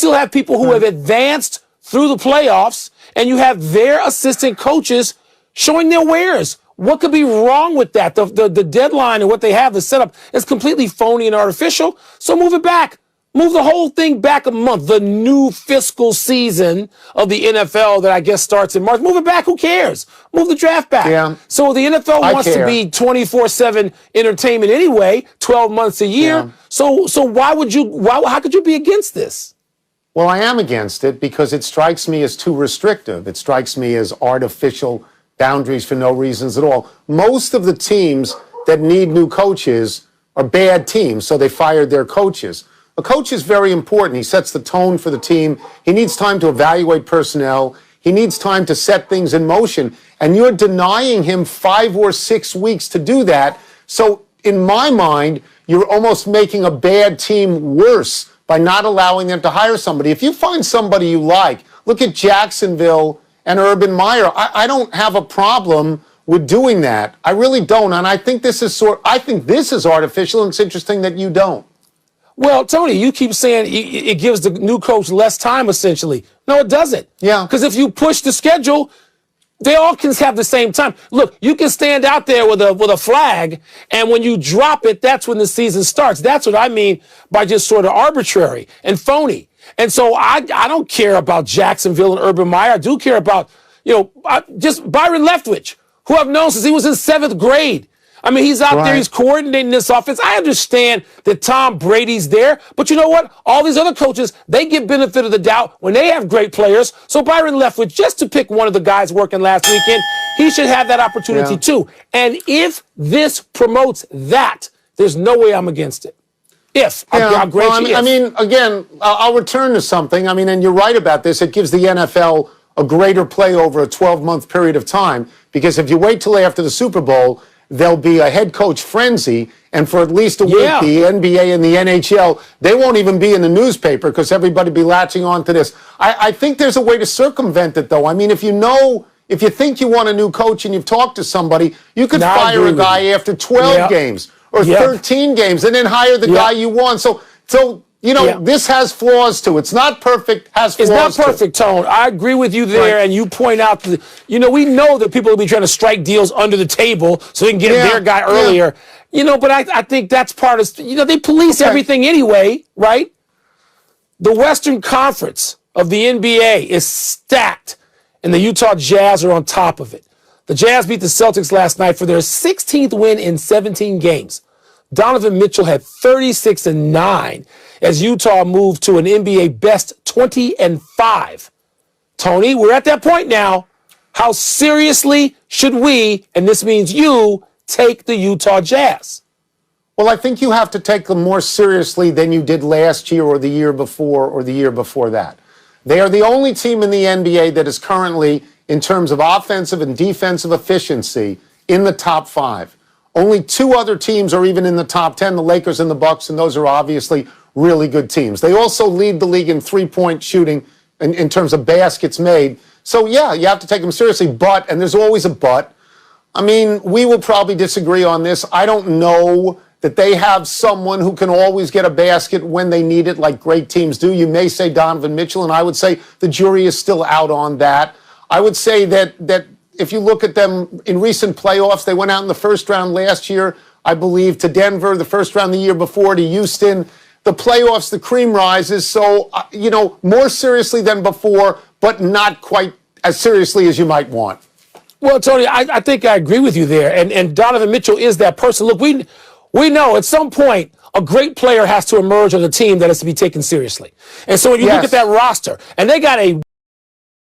still have people who have advanced through the playoffs, and you have their assistant coaches showing their wares. What could be wrong with that? The deadline and what they have, the setup, is completely phony and artificial. So move it back. Move the whole thing back a month. The new fiscal season of the NFL that I guess starts in March. Move it back. Who cares? Move the draft back. Yeah. So the NFL wants to be 24/7 entertainment anyway, 12 months a year. Yeah. So how could you be against this? Well, I am against it because it strikes me as too restrictive. It strikes me as artificial boundaries for no reasons at all. Most of the teams that need new coaches are bad teams, so they fired their coaches. A coach is very important. He sets the tone for the team. He needs time to evaluate personnel. He needs time to set things in motion. And you're denying him 5 or 6 weeks to do that. So in my mind, you're almost making a bad team worse by not allowing them to hire somebody. If you find somebody you like, look at Jacksonville and Urban Meyer. I don't have a problem with doing that. I really don't. And I think this is artificial, and it's interesting that you don't. Well, Tony, you keep saying it gives the new coach less time, essentially. No, it doesn't. Yeah. Because if you push the schedule, they all can have the same time. Look, you can stand out there with a flag, and when you drop it, that's when the season starts. That's what I mean by just sort of arbitrary and phony. And so I don't care about Jacksonville and Urban Meyer. I do care about, just Byron Leftwich, who I've known since he was in 7th grade. I mean, he's out there, he's coordinating this offense. I understand that Tom Brady's there, but you know what? All these other coaches, they get benefit of the doubt when they have great players. So Byron Leftwich, just to pick one of the guys working last weekend, he should have that opportunity too. And if this promotes that, there's no way I'm against it. Again, I'll return to something. I mean, and you're right about this. It gives the NFL a greater play over a 12-month period of time, because if you wait till after the Super Bowl, there'll be a head coach frenzy, and for at least a week, the NBA and the NHL, they won't even be in the newspaper because everybody be latching on to this. I think there's a way to circumvent it, though. I mean, if you think you want a new coach and you've talked to somebody, you could fire a guy after 12 games or 13 games and then hire the guy you want. So this has flaws too. It's not perfect, has flaws. It's not perfect, Tone. I agree with you there, and you point out that, we know that people will be trying to strike deals under the table so they can get their guy earlier. But I think that's part of, they police everything anyway, right? The Western Conference of the NBA is stacked, and the Utah Jazz are on top of it. The Jazz beat the Celtics last night for their 16th win in 17 games. Donovan Mitchell had 36-9 as Utah moved to an NBA best 20-5. Tony, we're at that point now. How seriously should we, and this means you, take the Utah Jazz? Well, I think you have to take them more seriously than you did last year or the year before or the year before that. They are the only team in the NBA that is currently, in terms of offensive and defensive efficiency, in the top 5. Only 2 other teams are even in the top 10, the Lakers and the Bucks, and those are obviously really good teams. They also lead the league in three-point shooting in terms of baskets made. So, you have to take them seriously, but, and there's always a but, I mean, we will probably disagree on this. I don't know that they have someone who can always get a basket when they need it like great teams do. You may say Donovan Mitchell, and I would say the jury is still out on that. I would say that if you look at them in recent playoffs, they went out in the first round last year, I believe, to Denver, the first round the year before to Houston. The playoffs, the cream rises. So, more seriously than before, but not quite as seriously as you might want. Well, Tony, I think I agree with you there. And Donovan Mitchell is that person. Look, we know at some point a great player has to emerge on a team that is to be taken seriously. And so when you look at that roster, and they got a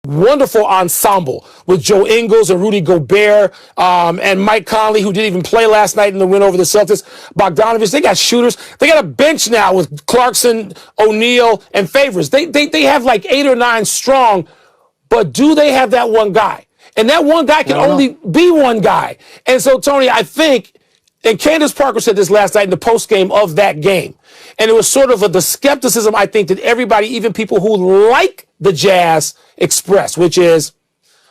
wonderful ensemble with Joe Ingles and Rudy Gobert and Mike Conley, who didn't even play last night in the win over the Celtics. Bogdanovich, they got shooters. They got a bench now with Clarkson, O'Neal, and Favors. They have like 8 or 9 strong, but do they have that one guy? And that one guy can only be one guy. And so, Tony, I think, and Candace Parker said this last night in the postgame of that game, and it was sort of the skepticism, I think, that everybody, even people who like the Jazz, express, which is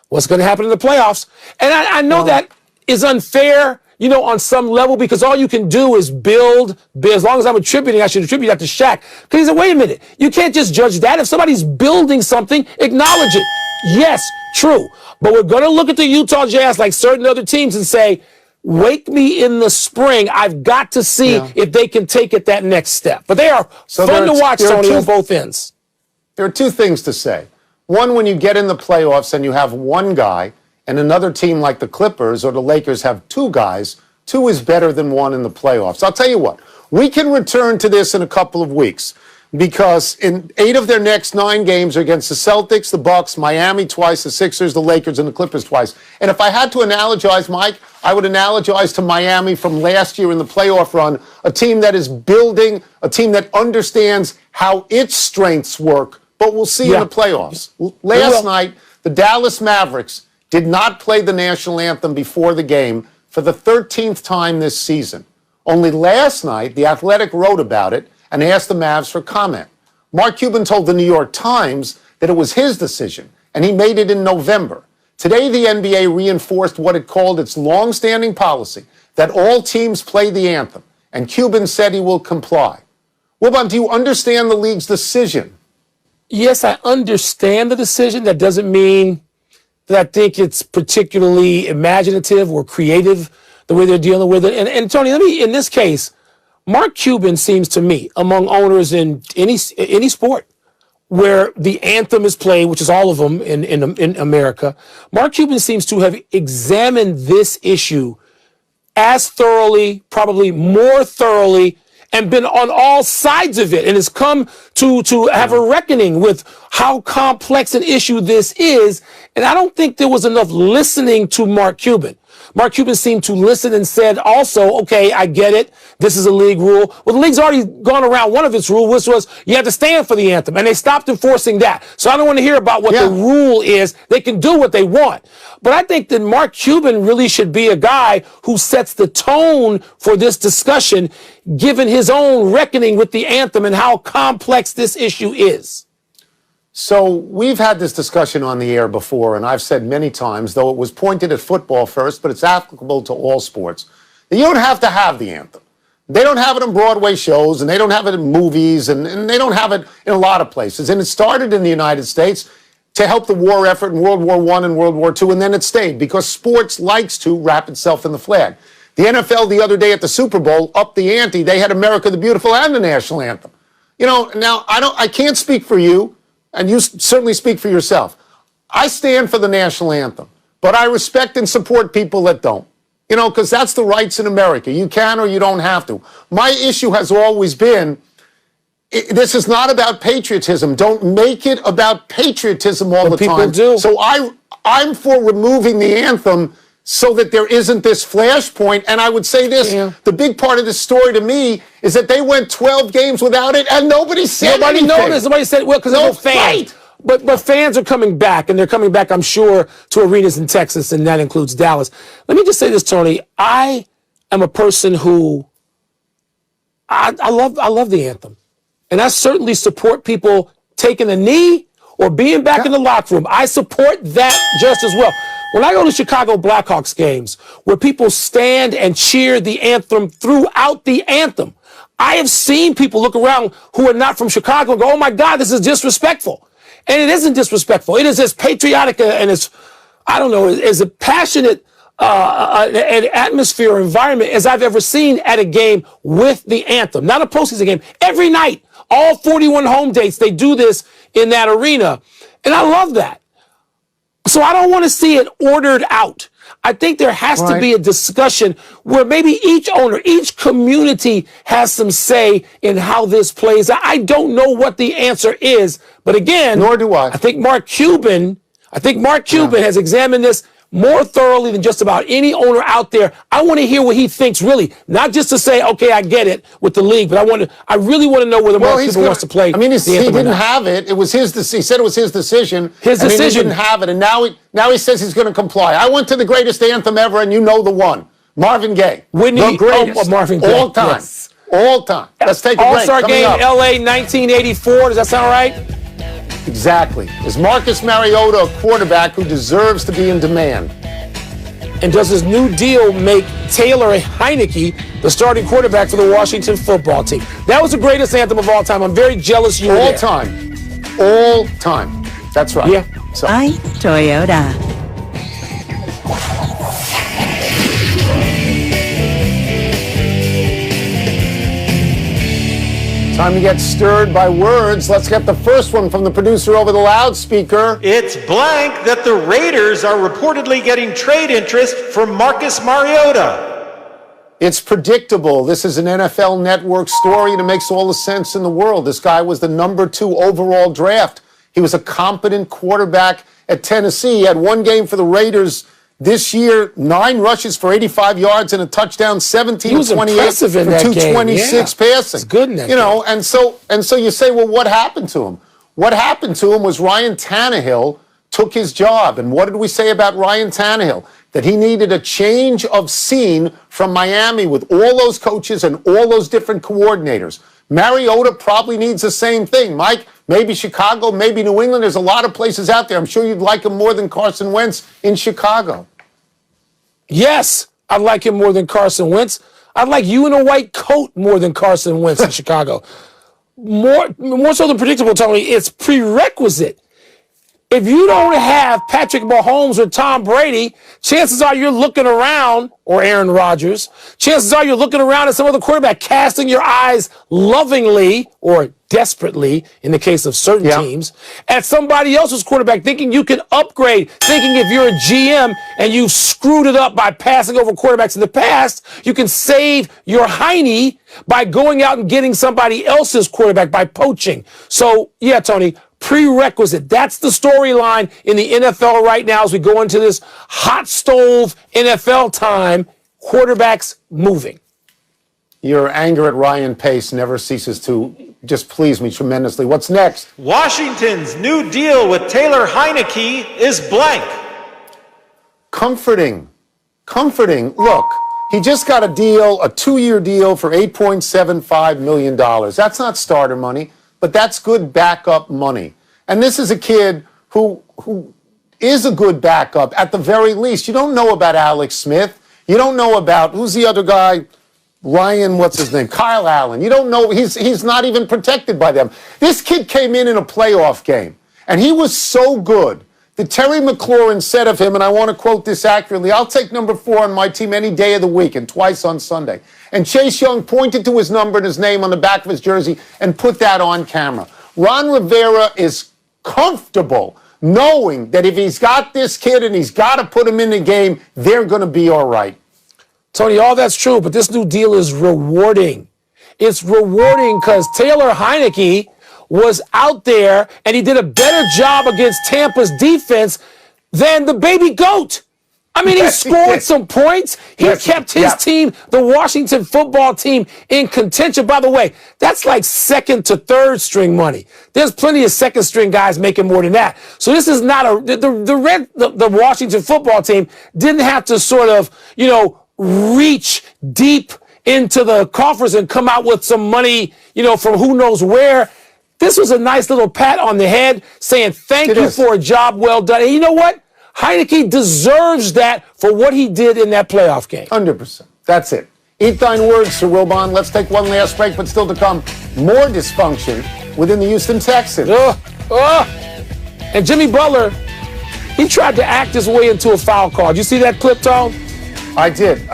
what's going to happen in the playoffs. And I know that is unfair on some level, because all you can do is build. As long as I'm attributing, I should attribute that to Shaq. Because he said, wait a minute, you can't just judge that. If somebody's building something, acknowledge it. Yes, true. But we're going to look at the Utah Jazz like certain other teams and say, wake me in the spring. I've got to see if they can take it that next step. But they are fun to watch, Tony, on both ends. There are two things to say. One, when you get in the playoffs and you have one guy, and another team like the Clippers or the Lakers have two guys, two is better than one in the playoffs. I'll tell you what, we can return to this in a couple of weeks, because in 8 of their next 9 games are against the Celtics, the Bucks, Miami twice, the Sixers, the Lakers, and the Clippers twice. And if I had to analogize, Mike, I would analogize to Miami from last year in the playoff run, a team that is building, a team that understands how its strengths work, but we'll see in the playoffs. Last night, the Dallas Mavericks did not play the national anthem before the game for the 13th time this season. Only last night, The Athletic wrote about it and asked the Mavs for comment. Mark Cuban told the New York Times that it was his decision, and he made it in November. Today, the NBA reinforced what it called its long-standing policy that all teams play the anthem, and Cuban said he will comply. Wilbon, do you understand the league's decision? Yes, I understand the decision. That doesn't mean that I think it's particularly imaginative or creative the way they're dealing with it. And Tony, in this case, Mark Cuban seems to me, among owners in any sport where the anthem is played, which is all of them in America, Mark Cuban seems to have examined this issue as thoroughly, probably more thoroughly, and been on all sides of it, and has come to have a reckoning with how complex an issue this is. And I don't think there was enough listening to Mark Cuban. Mark Cuban seemed to listen and said also, okay, I get it. This is a league rule. Well, the league's already gone around one of its rules, which was you have to stand for the anthem, and they stopped enforcing that. So I don't want to hear about what the rule is. They can do what they want. But I think that Mark Cuban really should be a guy who sets the tone for this discussion, given his own reckoning with the anthem and how complex this issue is. So we've had this discussion on the air before, and I've said many times, though it was pointed at football first, but it's applicable to all sports, that you don't have to have the anthem. They don't have it in Broadway shows, and they don't have it in movies, and they don't have it in a lot of places. And it started in the United States to help the war effort in World War I and World War II, and then it stayed because sports likes to wrap itself in the flag. The NFL the other day at the Super Bowl upped the ante. They had America the Beautiful and the national anthem. Now I can't speak for you, and you certainly speak for yourself. I stand for the national anthem, but I respect and support people that don't. Because that's the rights in America. You can or you don't have to. My issue has always been, this is not about patriotism. Don't make it about patriotism all the time. Do. So I'm for removing the anthem so that there isn't this flashpoint. And I would say this, the big part of this story to me is that they went 12 games without it and nobody said anything. Nobody noticed. Nobody said, well, because there's no fans. Right. But fans are coming back, and they're coming back, I'm sure, to arenas in Texas, and that includes Dallas. Let me just say this, Tony. I am a person who, I love the anthem. And I certainly support people taking a knee or being back in the locker room. I support that just as well. When I go to Chicago Blackhawks games where people stand and cheer the anthem throughout the anthem, I have seen people look around who are not from Chicago and go, oh my God, this is disrespectful. And it isn't disrespectful. It is as patriotic and as, as a passionate an atmosphere or environment as I've ever seen at a game with the anthem. Not a postseason game. Every night, all 41 home dates, they do this in that arena. And I love that. So I don't want to see it ordered out. I think there has to be a discussion where maybe each owner, each community has some say in how this plays. I don't know what the answer is, but again, nor do I. I think Mark Cuban has examined this more thoroughly than just about any owner out there. I want to hear what he thinks, really, not just to say, okay, I get it with the league, but I really want to know whether Mark Cuban wants to play. I mean, he didn't have it. It was his. He said it was his decision. His decision. He didn't have it, and now he says he's going to comply. I went to the greatest anthem ever, and you know the one, Marvin Gaye, the greatest, Marvin Gaye, all time, yes. All time. Let's take a break. All-Star game, LA, 1984. Does that sound right? Exactly. Is Marcus Mariota a quarterback who deserves to be in demand? And does his new deal make Taylor Heineke the starting quarterback for the Washington football team? That was the greatest anthem of all time. I'm very jealous you were there. All time. All time. That's right. Yeah. So. By Toyota. Time to get stirred by words. Let's get the first one from the producer over the loudspeaker. It's blank that the Raiders are reportedly getting trade interest for Marcus Mariota. It's predictable. This is an NFL Network story, and it makes all the sense in the world. This guy was the number 2 overall draft. He was a competent quarterback at Tennessee. He had one game for the Raiders this year, 9 rushes for 85 yards and a touchdown, 17 of 28 for 226 passing. It's good in that game. And so you say, well, what happened to him? What happened to him was Ryan Tannehill took his job. And what did we say about Ryan Tannehill? That he needed a change of scene from Miami with all those coaches and all those different coordinators. Mariota probably needs the same thing. Mike, maybe Chicago, maybe New England. There's a lot of places out there. I'm sure you'd like him more than Carson Wentz in Chicago. Yes, I'd like him more than Carson Wentz. I'd like you in a white coat more than Carson Wentz in Chicago. More so than predictable, Tony, it's prerequisite. If you don't have Patrick Mahomes or Tom Brady, chances are you're looking around, or Aaron Rodgers, chances are you're looking around at some other quarterback, casting your eyes lovingly or desperately, in the case of certain teams, at somebody else's quarterback, thinking you can upgrade, thinking if you're a GM and you've screwed it up by passing over quarterbacks in the past, you can save your hiney by going out and getting somebody else's quarterback by poaching. So, yeah, Tony, prerequisite. That's the storyline in the NFL right now as we go into this hot stove NFL time. Quarterbacks moving. Your anger at Ryan Pace never ceases to just please me tremendously. What's next? Washington's new deal with Taylor Heineke is blank. Comforting. Look, he just got a deal, a 2-year deal for $8.75 million. That's not starter money, but that's good backup money. And this is a kid who is a good backup at the very least. You don't know about Alex Smith. You don't know about, who's the other guy? Ryan, what's his name? Kyle Allen. You don't know, he's not even protected by them. This kid came in a playoff game, and he was so good that Terry McLaurin said of him, and I want to quote this accurately, "I'll take number 4 on my team any day of the week and twice on Sunday." And Chase Young pointed to his number and his name on the back of his jersey and put that on camera. Ron Rivera is comfortable knowing that if he's got this kid and he's got to put him in the game, they're going to be all right. Tony, all that's true, but this new deal is rewarding. It's rewarding because Taylor Heineke was out there and he did a better job against Tampa's defense than the baby goat. I mean, he scored some points. He kept his team, the Washington football team, in contention. By the way, that's like second to third string money. There's plenty of second string guys making more than that. So this is not the Washington football team didn't have to sort of, reach deep into the coffers and come out with some money, from who knows where. This was a nice little pat on the head saying thank you for a job well done. And you know what? Heineke deserves that for what he did in that playoff game. 100%. That's it. Eat thine words, Sir Wilbon. Let's take one last break, but still to come, more dysfunction within the Houston Texans. And Jimmy Butler, he tried to act his way into a foul call. Did you see that clip, Tom? I did.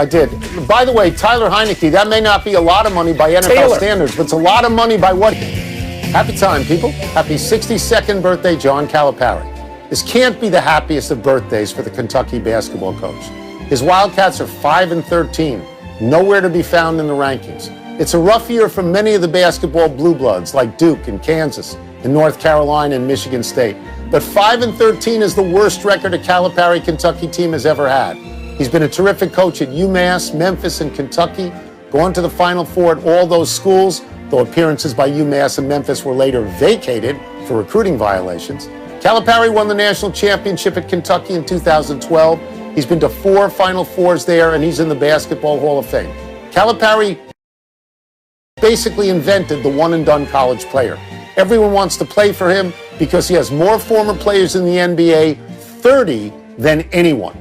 By the way, Tyler Heineke, that may not be a lot of money by NFL standards, but it's a lot of money by what? Happy time, people. Happy 62nd birthday, John Calipari. This can't be the happiest of birthdays for the Kentucky basketball coach. His Wildcats are 5-13, nowhere to be found in the rankings. It's a rough year for many of the basketball blue bloods like Duke and Kansas and North Carolina and Michigan State. But 5-13 is the worst record a Calipari Kentucky team has ever had. He's been a terrific coach at UMass, Memphis, and Kentucky, gone to the Final Four at all those schools, though appearances by UMass and Memphis were later vacated for recruiting violations. Calipari won the national championship at Kentucky in 2012. He's been to 4 Final Fours there, and he's in the Basketball Hall of Fame. Calipari basically invented the one-and-done college player. Everyone wants to play for him because he has more former players in the NBA, 30, than anyone.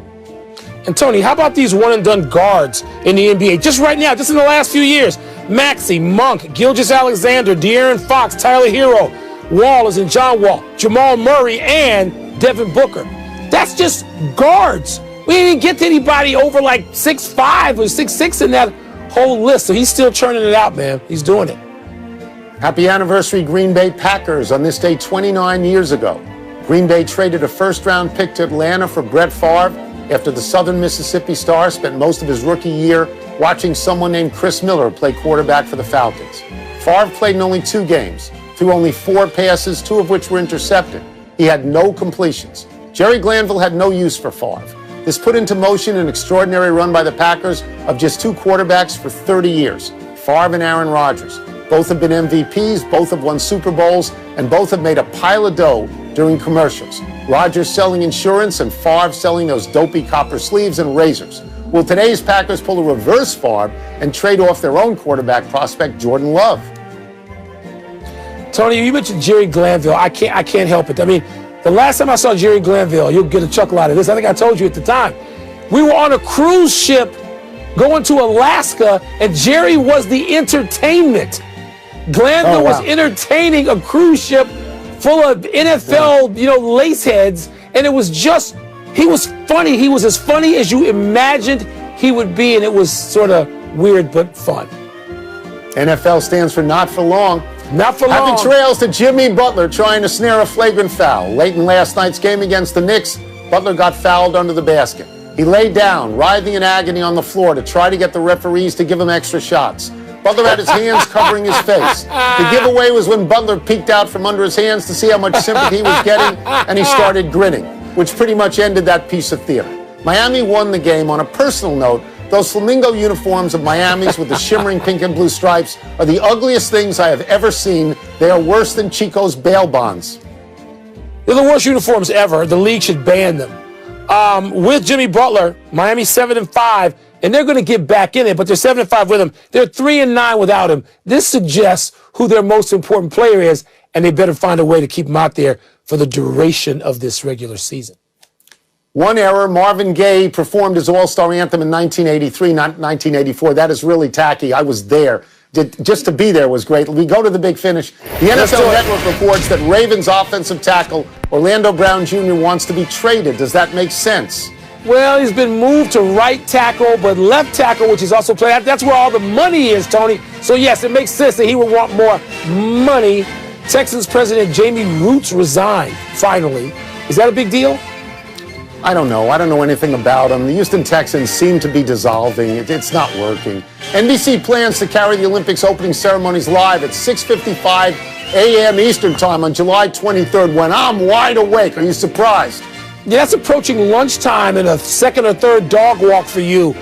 And Tony, how about these one-and-done guards in the NBA? Just right now, just in the last few years. Maxey, Monk, Gilgeous-Alexander, De'Aaron Fox, Tyler Hero, Wall and John Wall, Jamal Murray, and Devin Booker. That's just guards. We didn't get to anybody over like 6'5" or 6'6" in that whole list. So he's still churning it out, man. He's doing it. Happy anniversary, Green Bay Packers. On this day 29 years ago, Green Bay traded a first-round pick to Atlanta for Brett Favre after the Southern Mississippi star spent most of his rookie year watching someone named Chris Miller play quarterback for the Falcons. Favre played in only 2 games, threw only 4 passes, 2 of which were intercepted. He had no completions. Jerry Glanville had no use for Favre. This put into motion an extraordinary run by the Packers of just 2 quarterbacks for 30 years, Favre and Aaron Rodgers. Both have been MVPs, both have won Super Bowls, and both have made a pile of dough during commercials. Rodgers selling insurance and Favre selling those dopey copper sleeves and razors. Will today's Packers pull a reverse Favre and trade off their own quarterback prospect, Jordan Love? Tony, you mentioned Jerry Glanville. I can't help it. I mean, the last time I saw Jerry Glanville, you'll get a chuckle out of this. I think I told you at the time. We were on a cruise ship going to Alaska, and Jerry was the entertainment. Glanville was entertaining a cruise ship full of NFL, lace heads, and it was just, he was funny. He was as funny as you imagined he would be, and it was sort of weird but fun. NFL stands for not for long. Not for long. Happy trails to Jimmy Butler trying to snare a flagrant foul. Late in last night's game against the Knicks, Butler got fouled under the basket. He lay down, writhing in agony on the floor to try to get the referees to give him extra shots. Butler had his hands covering his face. The giveaway was when Butler peeked out from under his hands to see how much sympathy he was getting, and he started grinning, which pretty much ended that piece of theater. Miami won the game. On a personal note, those flamingo uniforms of Miami's with the shimmering pink and blue stripes are the ugliest things I have ever seen. They are worse than Chico's bail bonds. They're the worst uniforms ever. The league should ban them. With Jimmy Butler, Miami's 7-5, and they're going to get back in it, but they're 7-5 with him. They're 3-9 without him. This suggests who their most important player is, and they better find a way to keep him out there for the duration of this regular season. One error, Marvin Gaye performed his All-Star Anthem in 1983, not 1984. That is really tacky. I was there. Just to be there was great. We go to the big finish. The NFL Network reports that Ravens offensive tackle Orlando Brown Jr. wants to be traded. Does that make sense? Well, he's been moved to right tackle, but left tackle, which he's also played. That's where all the money is, Tony. So, yes, it makes sense that he would want more money. Texans president Jamie Roots resigned, finally. Is that a big deal? I don't know. I don't know anything about them. The Houston Texans seem to be dissolving. It's not working. NBC plans to carry the Olympics opening ceremonies live at 6:55 a.m. Eastern Time on July 23rd when I'm wide awake. Are you surprised? Yeah, that's approaching lunchtime and a second or third dog walk for you.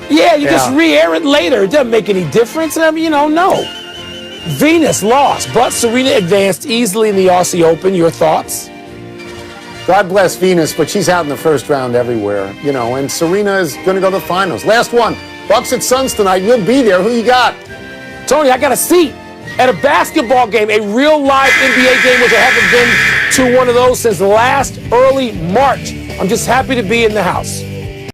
Yeah, you just re-air it later. It doesn't make any difference. I mean, no. Venus lost, but Serena advanced easily in the Aussie Open. Your thoughts? God bless Venus, but she's out in the first round everywhere, and Serena is going to go to the finals. Last one, Bucks at Suns tonight. You'll be there. Who you got? Tony, I got a seat at a basketball game, a real live NBA game, which I haven't been to one of those since last early March. I'm just happy to be in the house.